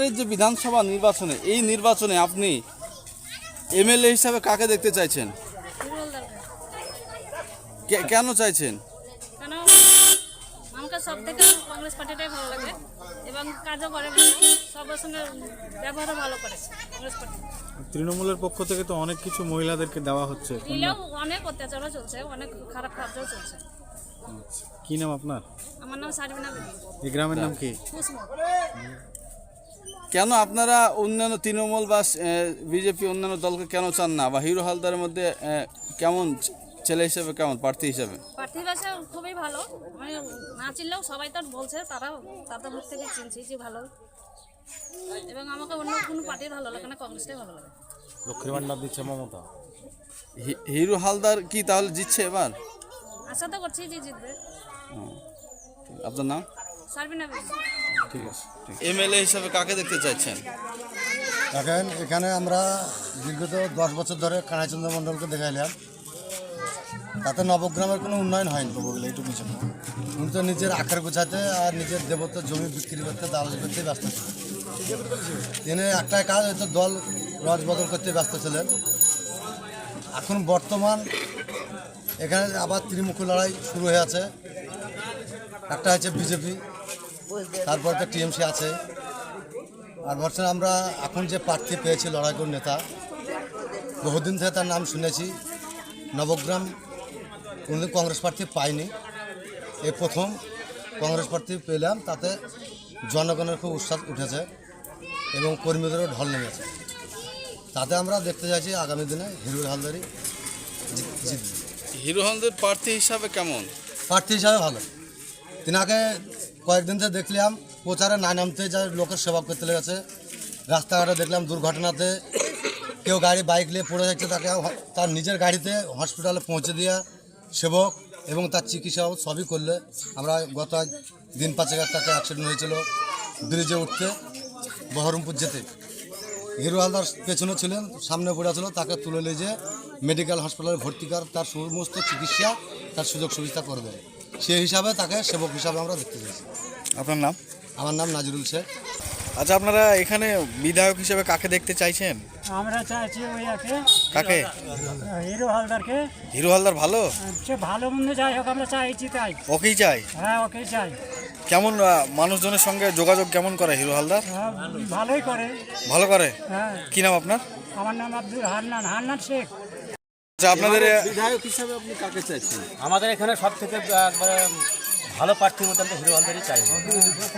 এই যে বিধানসভা নির্বাচনে, এই নির্বাচনে আপনি এমএলএ হিসাবে কাকে দেখতে চাইছেন? কেন চাইছেন? কেন আমাকে সব থেকে কংগ্রেস পার্টিটাই ভালো লাগে এবং কাজও করে, সবার সঙ্গে ব্যবহারও ভালো করে কংগ্রেস পার্টি। তৃণমূলের পক্ষ থেকে তো অনেক কিছু মহিলাদেরকে দেওয়া হচ্ছে, দিলেও অনেক অত্যাচারও চলছে, অনেক খারাপ কাজও চলছে। কি নাম আপনার? আমার নাম সারবিনা বিবি। এই গ্রামের নাম কি? কুসমো। কেন আপনারা অন্যান্য তৃণমূল বা বিজেপি অন্যান্য দলকে কেন চান না, বা হিরো হালদারের মধ্যে কেমন ছেলে হিসেবে, কেমন প্রার্থী হিসেবে? প্রার্থী ভাষা খুবই ভালো, মানে না চিনলেও সবাই তো বলছে, তাদের মুখ থেকে চিনছি যে ভালো। এবং আমাকে অন্য কোনো পার্টি ভালো লাগে না, কংগ্রেসটাই ভালো লাগে। লক্ষ্মীর ভান্ডার দিচ্ছে মমতা। হিরো হালদার কি তাহলে জিতছে এবার? আশা তো করছি যে জিতবে। আপনার নাম? সারবিনা বিবি। ঠিক আছে। এমএলএ হিসাবে কাকে দেখতে চাইছেন? দেখেন, এখানে আমরা দীর্ঘত 10 বছর ধরে কানাইচন্দ্র মণ্ডলকে দেখাইলাম, তাতে নবগ্রামের কোনো উন্নয়ন হয়নি তো বললে এইটুকু ছিল। উনি তো নিজের আখের গোছাতে আর নিজের দেবত্ব জমি বিক্রি করতে, দালাল করতে ব্যস্ত ছিলেন। তিনি একটাই কাজ, হয়তো দল রদবদল করতে ব্যস্ত ছিলেন। এখন বর্তমান এখানে আবার ত্রিমুখী লড়াই শুরু হয়ে আছে। একটা হচ্ছে বিজেপি, তারপর তো টিএমসি আছে। আর বর্তমানে আমরা এখন যে প্রার্থী পেয়েছি লড়াইকুর নেতা, বহুদিন থেকে তার নাম শুনেছি। নবগ্রাম কোনোদিন কংগ্রেস প্রার্থী পাইনি, এই প্রথম কংগ্রেস প্রার্থী পেলাম। তাতে জনগণের খুব উৎসাহ উঠেছে এবং কর্মীদেরও ঢল নেমেছে। তাতে আমরা দেখতে চাইছি আগামী দিনে হিরো হালদারই জিতবে। হিরো হালদার প্রার্থী হিসাবে কেমন? প্রার্থী হিসাবে ভালো। তিনাকে কয়েকদিন থেকে দেখলাম প্রচারে না নামতে যায়, লোকের সেবা করতে লেগেছে। রাস্তাঘাটে দেখলাম দুর্ঘটনাতে কেউ বাইক নিয়ে পড়ে যাচ্ছে, তাকে তার নিজের গাড়িতে হসপিটালে পৌঁছে দেওয়া, সেবক এবং তার চিকিৎসা সবই করলে। আমরা গত দিন 5 তাকে অ্যাক্সিডেন্ট হয়েছিল ব্রিজে উঠতে, বহরমপুর যেতে। হিরো হালদার পেছনে ছিলেন, সামনে পড়ে ছিল, তাকে তুলে নিয়ে যে মেডিকেল হাসপাতালে ভর্তি কর, তার সমস্ত চিকিৎসা, তার সুযোগ সুবিধা করে দেয়। সেই হিসাবে তাকে সেবক হিসাবে আমরা দেখতে চাইছি। আপনার নাম? আমার নাম নাজিরুল শেখ। আচ্ছা, আপনারা এখানে বিধায়ক হিসেবে কাকে দেখতে চাইছেন? আমরা চাইছি ওইয়াকে, কাকে? হিরো হালদারকে। হিরো হালদার ভালো? সে ভালো মন্দ যাই হোক আমরা চাইছি তাই। ওকেই চাই? হ্যাঁ, ওকেই চাই। কেমন মানুষজনের সঙ্গে যোগাযোগ কেমন করে হিরো হালদার? হ্যাঁ, ভালোই করে। ভালো করে? হ্যাঁ। কি নাম আপনার? আমার নাম আব্দুল হান্নান শেখ। আচ্ছা, আপনাদের বিধায়ক হিসাবে আপনি কাকে চাইছেন? আমাদের এখানে সব থেকে একবারে ভালো প্রার্থীর মধ্যে আমরা হিরো হালদারই চাই।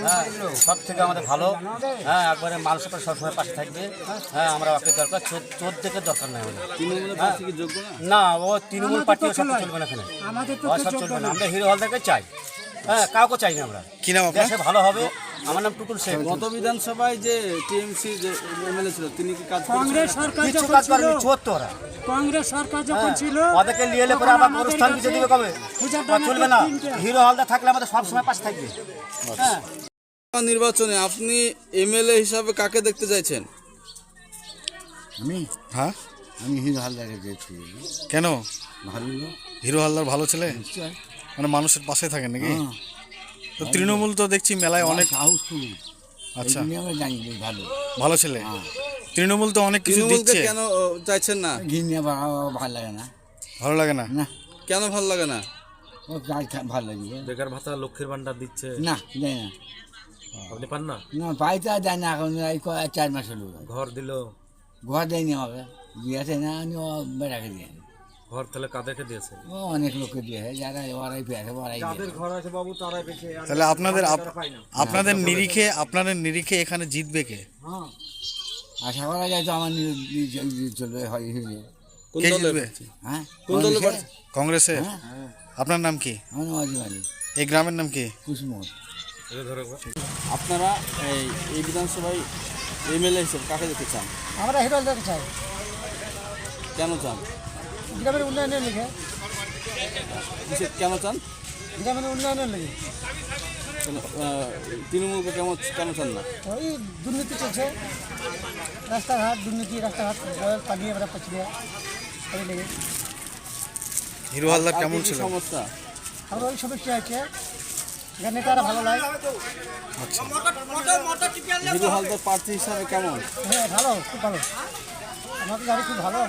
হ্যাঁ, সব থেকে আমাদের ভালো। হ্যাঁ, একবারে মানুষের সবসময় পাশে থাকবে। হ্যাঁ, আমরা ওকে দরকার, চোর থেকে দরকার নেই আমাদের। তৃণমূলের প্রার্থী কি যোগ্য না? না, ও তৃণমূল পার্টি সব চলবে না এখানে, আমাদের তো সব চলবে না। আমরা হিরো হালদারকে চাই। হ্যাঁ, কাউকে চাই না আমরা। কি নাম আপনার? দেশে ভালো হবে। আমার নাম টুটুল শেখ। গত বিধানসভায় যে টিএমসি যে এমএলএ ছিল, তিনি কি কাজ কংগ্রেস সরকার কিছু যখন কাজ ছিল, করেনি, চোর তো ওরা। কংগ্রেস সরকার যখন ছিল, ওদেরকে নিয়ে এলে পরে আবার অনুষ্ঠান কিছু দিবে কবে? চলবে না। হিরো হালদার থাকলে আমাদের সবসময় পাশে থাকবে। হ্যাঁ। নির্বাচনে আপনি এমএলএ হিসাবে কাকে দেখতে চাইছেন? হ্যাঁ, আমি হিরো হালদারকে দেখছি। কেন? ভালো হিরো হালদার ভালো ছেলে, মানে মানুষের পাশে থাকেন নাকি? তো তৃণমূল তো দেখছি মেলায় অনেক। আচ্ছা, আমরা জানি ভালো ভালো ছেলে। তৃণমূল তো অনেক কিছু তৃণমূলকে দিচ্ছে, কেন চাইছেন না? ঘিনিয়ে ভালো লাগে না। ভালো লাগে না? না, কেন ভালো লাগে না? ও কাজ ভালো লাগবে বেকার ভাতা লক্ষ্মীর ভান্ডার দিচ্ছে, না, দেয় না। আপনি পান না? না, পাইতে আর দেয় না। এখন এই 4 মাস হলো ঘর দিল, ঘর দেয়নি আমাকে, দিয়েছে না, আমি ও বেড়াকে দিয়ে। ঘর তাহলে কাদেরকে দিয়েছে? ও অনেক লোককে দিয়ে, যারা ওরাই পেয়েছে, ওরাই দিয়ে। ঘর আছে বাবু, তারাই পেয়েছে। তাহলে আপনাদের নিরিখে এখানে জিতবে কে? হ্যাঁ, আশা করা যায় তো আমার চলবে, হয় হইলে। কে জিতবে? হ্যাঁ, কোন দলের প্রার্থী? কংগ্রেসে? আপনার নাম কি? আমার নাম আজিমালি এই গ্রামের নাম কি? কুসমোহর। আপনারা এই বিধানসভায় এমএলএ হিসেবে কাকে দেখতে চান? আমরা হিরো হালদারকে চাই। কেন চান? গ্রামের উন্নয়নের লিগে। কেন চান? গ্রামের উন্নয়নের লিগে। তৃণমূলকে কেন চান না? ওই দুর্নীতি চলছে, রাস্তাঘাট দুর্নীতি, রাস্তাঘাট পালিয়ে আমরা পচিয়ে ওই লেগে হিরো হালদার কেমন আর কি ছিল? সমস্যা? আমরা ওই সমস্যা আছে, এখানে নেতারা ভালো লাগে। হিরো হালদার প্রার্থী হিসাবে কেমন? হ্যাঁ ভালো, খুব ভালো। আমাকে গাড়ি খুব ভালো।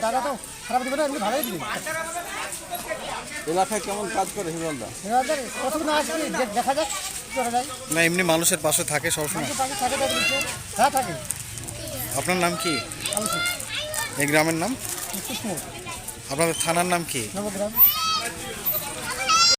দাদা তো খারাপ দেবে না, এমনি ভালোই দিবে। এলাকায় কেমন কাজ করে হিরো হালদার? এবার কতক্ষণ আসবে দেখা যাক কী করা যায়। না এমনি মানুষের পাশে থাকে সবসময়। মানুষের পাশে থাকে থাকে দিচ্ছে। হ্যাঁ থাকে। আপনার নাম কি? আলোচনা এই গ্রামের নাম? কৃষ্ণ আপনাদের থানার নাম কি? নবগ্রাম।